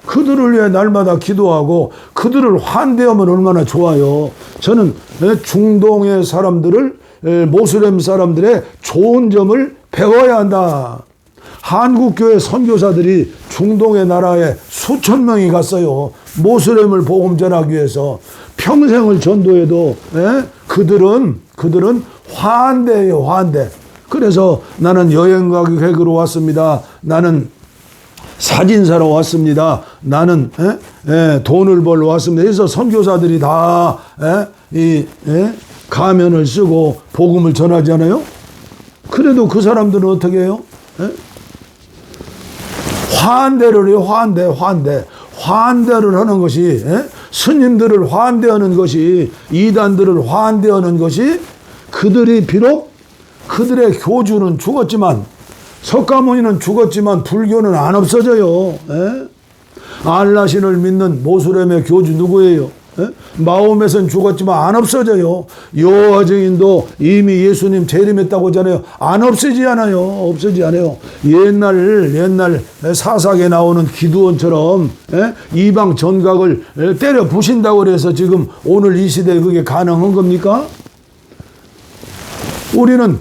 A: 그들을 위해 날마다 기도하고 그들을 환대하면 얼마나 좋아요. 저는 중동의 사람들을, 모슬렘 사람들의 좋은 점을 배워야 한다. 한국교회 선교사들이 중동의 나라에 수천 명이 갔어요. 모슬렘을 복음 전하기 위해서. 평생을 전도해도 그들은 환대예요, 환대. 그래서 나는 여행 가기 계획으로 왔습니다. 나는 사진사로 왔습니다. 나는 돈을 벌러 왔습니다. 그래서 선교사들이 다 가면을 쓰고 복음을 전하잖아요. 그래도 그 사람들은 어떻게 해요? 환대를 해요. 환대를 하는 것이, 스님들을 환대하는 것이, 이단들을 환대하는 것이, 그들이 비록 그들의 교주는 죽었지만, 석가모니는 죽었지만 불교는 안 없어져요. 알라신을 믿는 모슬렘의 교주 누구예요? 마음에선 죽었지만 안 없어져요. 여호와 증인도 이미 예수님 재림했다고 하잖아요. 안 없어지지 않아요. 없어지지 않아요. 옛날 사사기에 나오는 기드온처럼 이방 전각을 때려 부신다고 그래서 지금 오늘 이 시대에 그게 가능한 겁니까? 우리는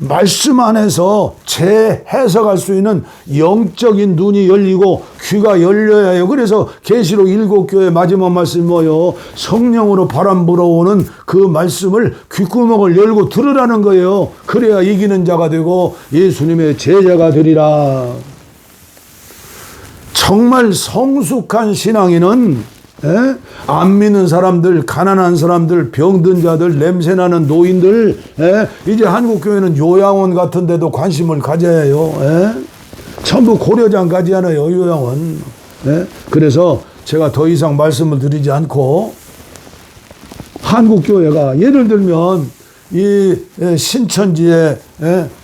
A: 말씀 안에서 재해석할 수 있는 영적인 눈이 열리고 귀가 열려야 해요. 그래서 계시록 7교회 마지막 말씀이 뭐예요? 성령으로 바람 불어오는 그 말씀을 귓구멍을 열고 들으라는 거예요. 그래야 이기는 자가 되고 예수님의 제자가 되리라. 정말 성숙한 신앙인은 안 믿는 사람들, 가난한 사람들, 병든 자들, 냄새나는 노인들, 이제 한국교회는 요양원 같은 데도 관심을 가져야 해요. 전부 고려장 가지않아요, 요양원. 그래서 제가 더 이상 말씀을 드리지 않고, 한국교회가 예를 들면 이 신천지의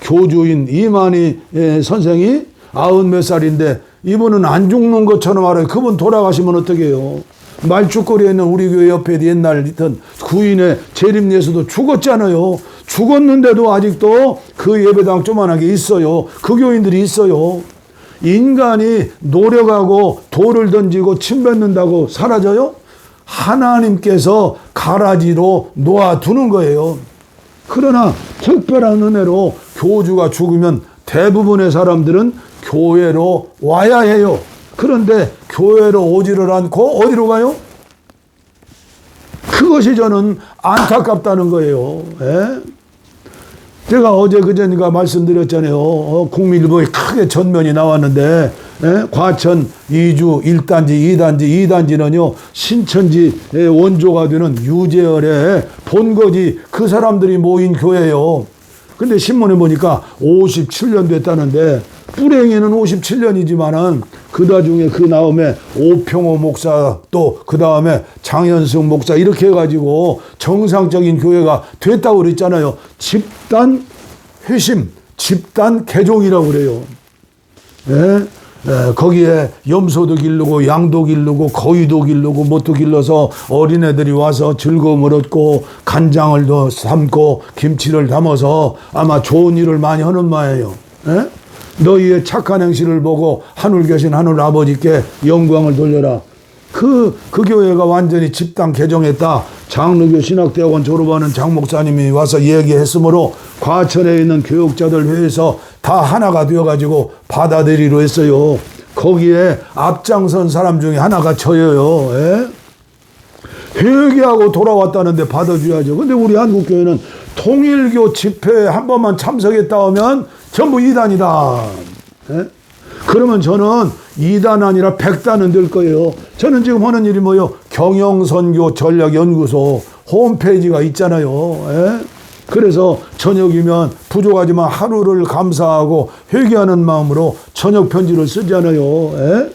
A: 교주인 이만희 선생이 90몇 살인데 이분은 안 죽는 것처럼 알아요. 그분 돌아가시면 어떻게 해요? 말죽거리에 있는 우리 교회 옆에 옛날 있던 구인의 재림예수도 죽었잖아요. 죽었는데도 아직도 그 예배당 조만하게 있어요. 그 교인들이 있어요. 인간이 노력하고 돌을 던지고 침 뱉는다고 사라져요? 하나님께서 가라지로 놓아두는 거예요. 그러나 특별한 은혜로 교주가 죽으면 대부분의 사람들은 교회로 와야 해요. 그런데 교회로 오지를 않고 어디로 가요? 그것이 저는 안타깝다는 거예요. 제가 어제 그전인가 말씀드렸잖아요. 국민일보에 크게 전면이 나왔는데 과천 2주 1단지 2단지 2단지는요 신천지 원조가 되는 유재열의 본거지 그 사람들이 모인 교회예요. 근데 신문에 보니까 57년 됐다는데 뿌랭이는 57년이지만은 그다중에 그 다음에 오평호 목사 또 그 다음에 장현승 목사 이렇게 해가지고 정상적인 교회가 됐다고 그랬잖아요. 집단 회심, 집단 개종이라고 그래요. 거기에 염소도 기르고 양도 기르고 거위도 기르고 뭣도 길러서 어린애들이 와서 즐거움을 얻고 간장을 더 삶고 김치를 담아서 아마 좋은 일을 많이 하는 마예요. 너희의 착한 행실을 보고 하늘 계신 하늘 아버지께 영광을 돌려라. 그 교회가 완전히 집단 개종했다. 장로교 신학대학원 졸업하는 장 목사님이 와서 얘기했으므로 과천에 있는 교육자들 회에서 다 하나가 되어가지고 받아들이기로 했어요. 거기에 앞장선 사람 중에 하나가 저예요. 회개하고 돌아왔다는데 받아줘야죠. 근데 우리 한국교회는 통일교 집회에 한 번만 참석했다 하면 전부 이단이다. 그러면 저는 2단 아니라 100단은 될 거예요. 저는 지금 하는 일이 뭐예요? 경영선교 전략연구소 홈페이지가 있잖아요. 그래서 저녁이면 부족하지만 하루를 감사하고 회개하는 마음으로 저녁 편지를 쓰잖아요.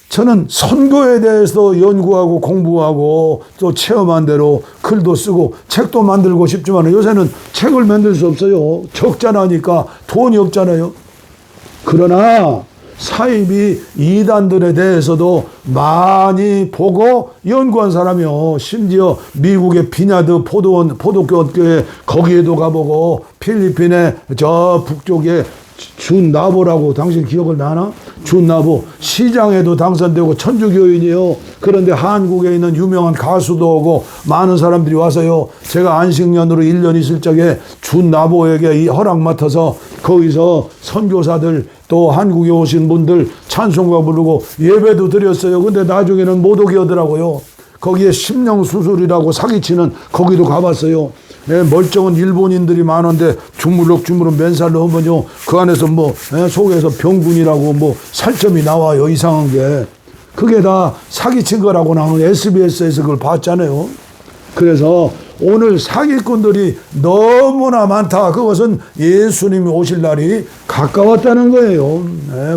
A: 저는 선교에 대해서 연구하고 공부하고 또 체험한 대로 글도 쓰고 책도 만들고 싶지만 요새는 책을 만들 수 없어요. 적자나니까 돈이 없잖아요. 그러나 사이비 이단들에 대해서도 많이 보고 연구한 사람이요. 심지어 미국의 비냐드 포도교회 거기에도 가보고 필리핀의 저 북쪽에 준나보라고 당신 기억을 나나? 준나보 시장에도 당선되고 천주교인이요. 그런데 한국에 있는 유명한 가수도 오고 많은 사람들이 와서요. 제가 안식년으로 1년 있을 적에 준나보에게 이 허락 맡아서 거기서 선교사들 또 한국에 오신 분들 찬송가 부르고 예배도 드렸어요. 근데 나중에는 못 오게 하더라고요. 거기에 심령수술이라고 사기치는 거기도 가봤어요. 멀쩡한 일본인들이 많은데 주물럭 맨살로 하면요 그 안에서 속에서 병균이라고 살점이 나와요. 이상한 게 그게 다 사기친 거라고 나오는 SBS에서 그걸 봤잖아요. 그래서 오늘 사기꾼들이 너무나 많다. 그것은 예수님이 오실 날이 가까웠다는 거예요.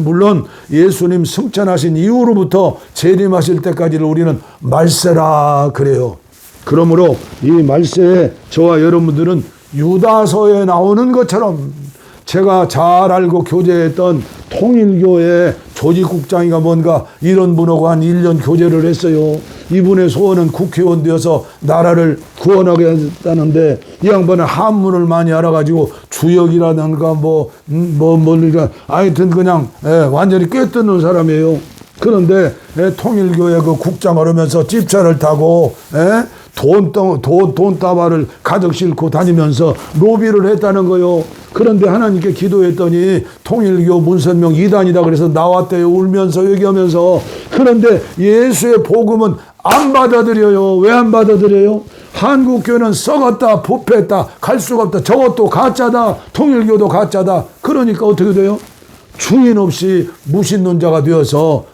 A: 물론 예수님 승천하신 이후로부터 재림하실 때까지를 우리는 말세라 그래요. 그러므로 이 말세에 저와 여러분들은 유다서에 나오는 것처럼 제가 잘 알고 교제했던 통일교회 조직국장이가 뭔가 이런 분하고 한 1년 교제를 했어요. 이분의 소원은 국회의원 되어서 나라를 구원하겠다는데 이 양반은 한문을 많이 알아가지고 주역이라든가 하여튼 그냥 완전히 꿰뚫는 사람이에요. 그런데 통일교회 그 국장을 하면서 집차를 타고 돈 따발을 가득 싣고 다니면서 로비를 했다는 거요. 그런데 하나님께 기도했더니 통일교 문선명 이단이다 그래서 나왔대요. 울면서 얘기하면서. 그런데 예수의 복음은 안 받아들여요. 왜 안 받아들여요? 한국교회는 썩었다, 부패했다, 갈 수가 없다, 저것도 가짜다, 통일교도 가짜다. 그러니까 어떻게 돼요? 주인 없이 무신론자가 되어서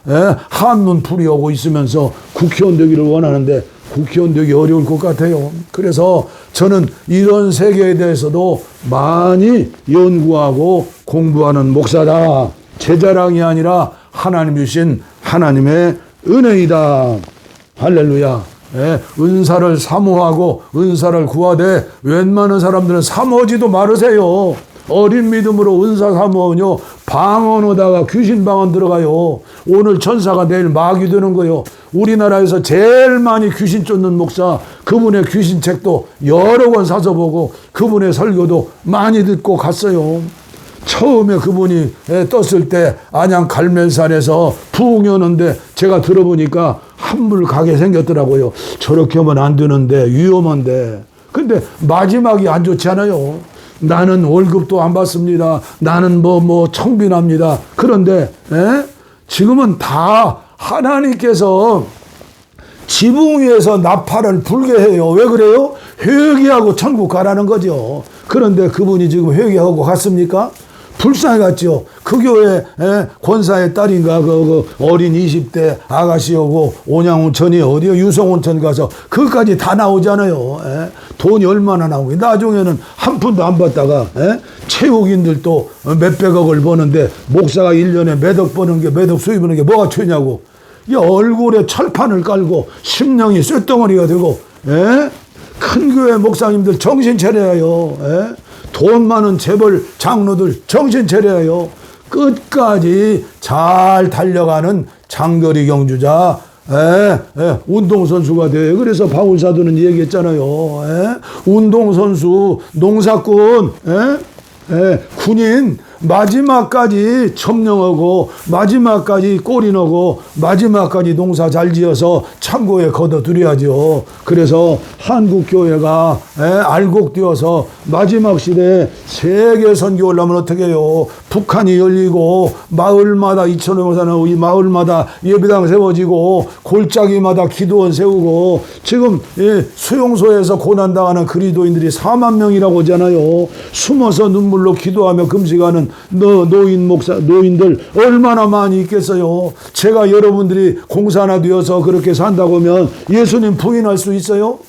A: 한눈 풀이 오고 있으면서 국회의원 되기를 원하는데 국회의원 되기 어려울 것 같아요. 그래서 저는 이런 세계에 대해서도 많이 연구하고 공부하는 목사다. 제 자랑이 아니라 하나님 주신 하나님의 은혜이다. 할렐루야. 은사를 사모하고 은사를 구하되 웬만한 사람들은 사모하지도 말으세요. 어린 믿음으로 은사 사모하면요 방언하다가 귀신 방언 들어가요. 오늘 천사가 내일 마귀 되는 거요. 우리나라에서 제일 많이 귀신 쫓는 목사, 그분의 귀신 책도 여러 권 사서 보고 그분의 설교도 많이 듣고 갔어요. 처음에 그분이 떴을 때 안양 갈멜산에서 부흥이었는데 제가 들어보니까 한물 가게 생겼더라고요. 저렇게 하면 안 되는데 위험한데. 근데 마지막이 안 좋지 않아요. 나는 월급도 안 받습니다. 나는 청빈합니다. 그런데 지금은 다 하나님께서 지붕 위에서 나팔을 불게 해요. 왜 그래요? 회개하고 천국 가라는 거죠. 그런데 그분이 지금 회개하고 갔습니까? 불쌍히 갔죠. 그 교회 권사의 딸인가 그 어린 20대 아가씨하고 온양온천이 어디요? 유성온천 가서 그것까지 다 나오잖아요. 돈이 얼마나 나오고 나중에는 한 푼도 안 받다가 체육인들도 몇백억을 버는데 목사가 1년에 몇억 버는 게 몇억 수입 버는 게 뭐가 죄냐고. 이 얼굴에 철판을 깔고 심령이 쇳덩어리가 되고 큰 교회 목사님들 정신 차려요. 돈 많은 재벌 장로들 정신 차려요. 끝까지 잘 달려가는 장거리 경주자 운동선수가 돼요. 그래서 바울사도는 얘기했잖아요. 운동선수, 농사꾼, 군인 마지막까지 점령하고 마지막까지 골이 넣고 마지막까지 농사 잘 지어서 창고에 걷어들여야죠. 그래서 한국교회가 알곡되어서 마지막 시대에 세계 선교 올라면 어떻게 해요? 북한이 열리고 마을마다 2,500명 사는 이 마을마다 예배당 세워지고 골짜기마다 기도원 세우고 지금 수용소에서 고난당하는 그리스도인들이 4만 명이라고 하잖아요. 숨어서 눈물로 기도하며 금식하는 노인 목사, 노인들 얼마나 많이 있겠어요. 제가 여러분들이 공산화 되어서 그렇게 산다고 하면 예수님 부인할 수 있어요?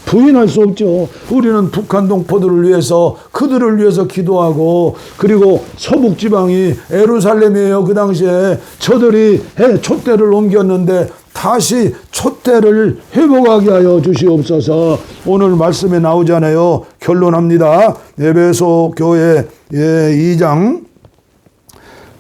A: 부인할 수 없죠. 우리는 북한 동포들을 위해서 그들을 위해서 기도하고 그리고 서북지방이 에루살렘이에요. 그 당시에 저들이 촛대를 옮겼는데 다시 촛대를 회복하게 하여 주시옵소서. 오늘 말씀에 나오잖아요. 결론합니다. 에베소 교회 2장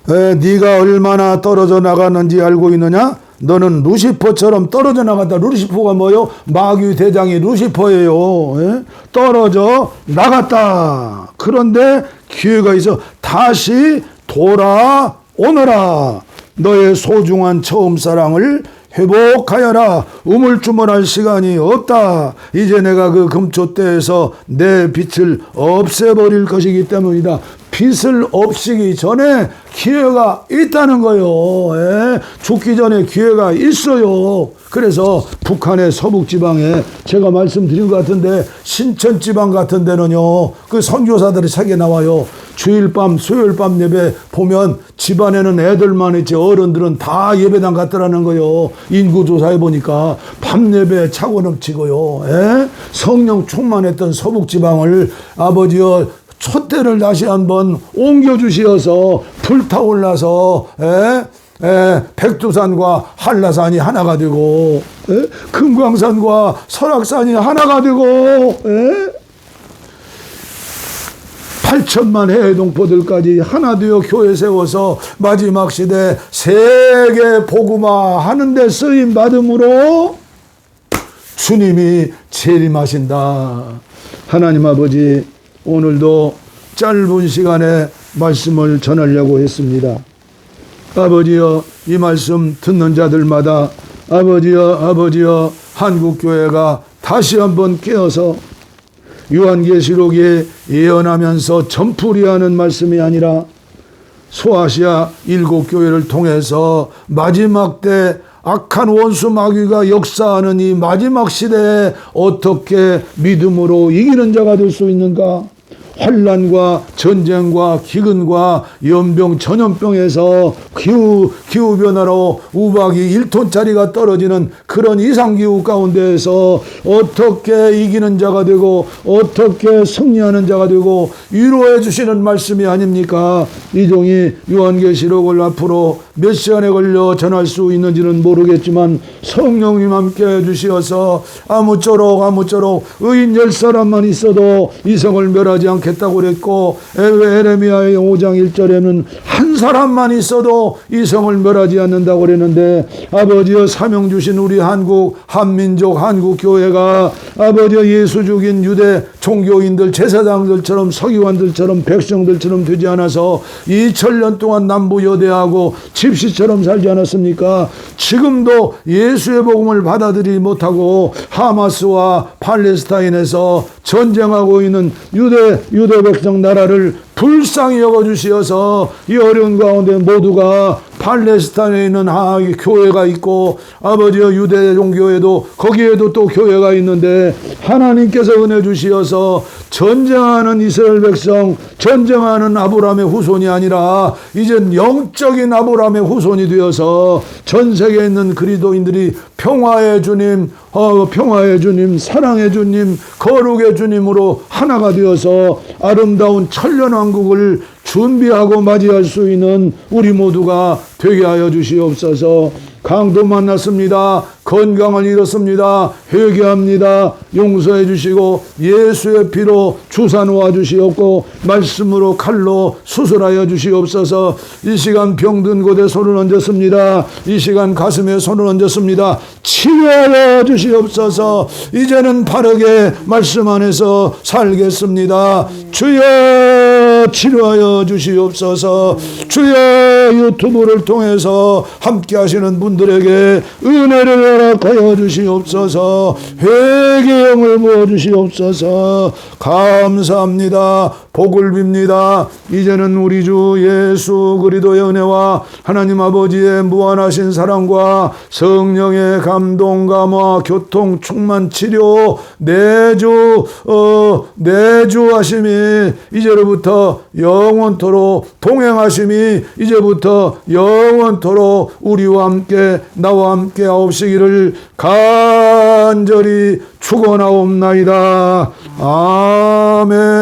A: 네가 얼마나 떨어져 나갔는지 알고 있느냐? 너는 루시퍼처럼 떨어져 나갔다. 루시퍼가 뭐요? 마귀 대장이 루시퍼예요. 떨어져 나갔다. 그런데 기회가 있어 다시 돌아오너라. 너의 소중한 처음 사랑을 회복하여라. 우물쭈물할 시간이 없다. 이제 내가 그 금초대에서 내 빛을 없애버릴 것이기 때문이다. 빛을 없애기 전에 기회가 있다는 거예요. 죽기 전에 기회가 있어요. 그래서 북한의 서북지방에 제가 말씀드린 것 같은데 신천지방 같은 데는요 그 선교사들의 책에 나와요. 주일밤 수요일밤 예배 보면 집안에는 애들만 있지 어른들은 다 예배당 갔더라는 거예요. 인구조사해 보니까 밤 예배에 차고 넘치고요. 성령 충만했던 서북지방을 아버지여 촛대를 다시 한번 옮겨주시어서 불타올라서 백두산과 한라산이 하나가 되고 금강산과 설악산이 하나가 되고 2천만 해외 동포들까지 하나 되어 교회 세워서 마지막 시대 세계 복음화 하는 데 쓰임 받음으로 주님이 재림하신다. 하나님 아버지, 오늘도 짧은 시간에 말씀을 전하려고 했습니다. 아버지여, 이 말씀 듣는 자들마다 아버지여 한국교회가 다시 한번 깨어서 요한계시록에 예언하면서 점풀이하는 말씀이 아니라 소아시아 7교회를 통해서 마지막 때 악한 원수 마귀가 역사하는 이 마지막 시대에 어떻게 믿음으로 이기는 자가 될 수 있는가? 환난과 전쟁과 기근과 연병 전염병에서 기후변화로 우박이 1톤짜리가 떨어지는 그런 이상기후 가운데에서 어떻게 이기는 자가 되고 어떻게 승리하는 자가 되고 위로해 주시는 말씀이 아닙니까? 이 종이 요한계시록을 앞으로 몇 시간에 걸려 전할 수 있는지는 모르겠지만 성령님 함께 해주시어서 아무쪼록 의인 10사람만 있어도 이성을 멸하지 않겠다고 그랬고, 에레미야의 5장 1절에는 한 사람만 있어도 이성을 멸하지 않는다고 그랬는데, 아버지여 사명 주신 우리 한민족 한국교회가 아버지여 예수 죽인 유대 종교인들 제사장들처럼 서기관들처럼 백성들처럼 되지 않아서 2000년 동안 남부여대하고 집시처럼 살지 않았습니까? 지금도 예수의 복음을 받아들이지 못하고 하마스와 팔레스타인에서 전쟁하고 있는 유대 백성 나라를 불쌍히 여겨주시어서 이 어려운 가운데 모두가 팔레스타인에 있는 교회가 있고 아버지여 유대 종교에도 거기에도 또 교회가 있는데 하나님께서 은혜 주시어서 전쟁하는 이스라엘 백성, 전쟁하는 아브라함의 후손이 아니라 이젠 영적인 아브라함의 후손이 되어서 전 세계에 있는 그리스도인들이 평화의 주님, 사랑의 주님, 거룩의 주님으로 하나가 되어서 아름다운 천년왕국을 준비하고 맞이할 수 있는 우리 모두가 되게 하여 주시옵소서. 강도 만났습니다. 건강을 잃었습니다. 회개합니다. 용서해 주시고 예수의 피로 주사 놓아 주시옵고 말씀으로 칼로 수술하여 주시옵소서. 이 시간 병든 곳에 손을 얹었습니다. 이 시간 가슴에 손을 얹었습니다. 치료하여 주시옵소서. 이제는 바르게 말씀 안에서 살겠습니다. 주여 치료하여 주시옵소서. 주여 유튜브를 통해서 함께 하시는 분들에게 은혜를 허락하여 주시옵소서. 회개의 영을 부어 주시옵소서. 감사합니다. 복을 빕니다. 이제는 우리 주 예수 그리스도의 은혜와 하나님 아버지의 무한하신 사랑과 성령의 감동 감화 교통 충만 치료 내주하심이 이제로부터 영원토록 동행하심이 이제부터 영원토록 우리와 함께 나와 함께 하옵시기를 간절히 축원하옵나이다. 아멘.